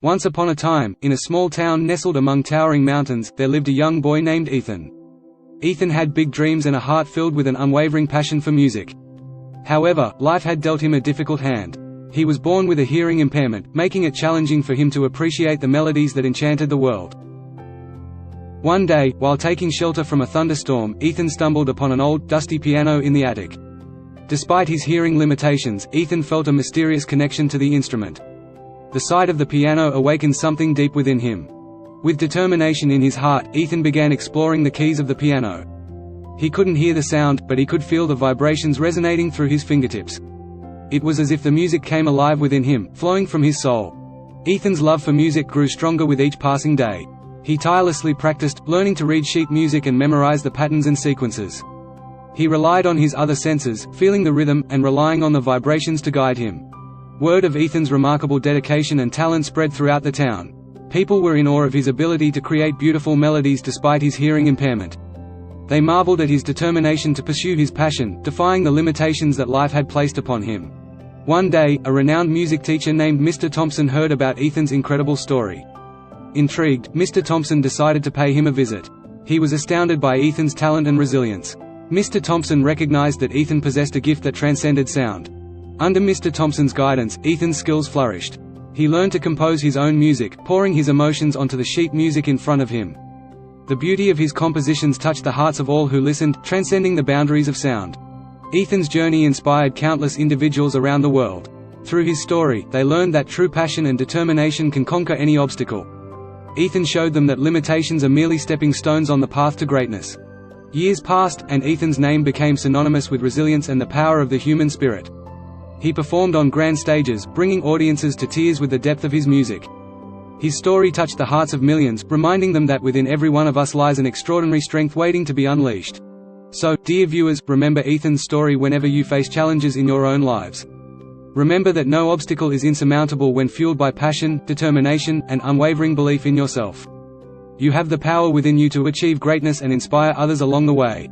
Once upon a time, in a small town nestled among towering mountains, there lived a young boy named Ethan. Ethan had big dreams and a heart filled with an unwavering passion for music. However, life had dealt him a difficult hand. He was born with a hearing impairment, making it challenging for him to appreciate the melodies that enchanted the world. One day, while taking shelter from a thunderstorm, Ethan stumbled upon an old, dusty piano in the attic. Despite his hearing limitations, Ethan felt a mysterious connection to the instrument. The sight of the piano awakened something deep within him. With determination in his heart, Ethan began exploring the keys of the piano. He couldn't hear the sound, but he could feel the vibrations resonating through his fingertips. It was as if the music came alive within him, flowing from his soul. Ethan's love for music grew stronger with each passing day. He tirelessly practiced, learning to read sheet music and memorize the patterns and sequences. He relied on his other senses, feeling the rhythm, and relying on the vibrations to guide him. Word of Ethan's remarkable dedication and talent spread throughout the town. People were in awe of his ability to create beautiful melodies despite his hearing impairment. They marveled at his determination to pursue his passion, defying the limitations that life had placed upon him. One day, a renowned music teacher named Mr. Thompson heard about Ethan's incredible story. Intrigued, Mr. Thompson decided to pay him a visit. He was astounded by Ethan's talent and resilience. Mr. Thompson recognized that Ethan possessed a gift that transcended sound. Under Mr. Thompson's guidance, Ethan's skills flourished. He learned to compose his own music, pouring his emotions onto the sheet music in front of him. The beauty of his compositions touched the hearts of all who listened, transcending the boundaries of sound. Ethan's journey inspired countless individuals around the world. Through his story, they learned that true passion and determination can conquer any obstacle. Ethan showed them that limitations are merely stepping stones on the path to greatness. Years passed, and Ethan's name became synonymous with resilience and the power of the human spirit. He performed on grand stages, bringing audiences to tears with the depth of his music. His story touched the hearts of millions, reminding them that within every one of us lies an extraordinary strength waiting to be unleashed. So, dear viewers, remember Ethan's story whenever you face challenges in your own lives. Remember that no obstacle is insurmountable when fueled by passion, determination, and unwavering belief in yourself. You have the power within you to achieve greatness and inspire others along the way.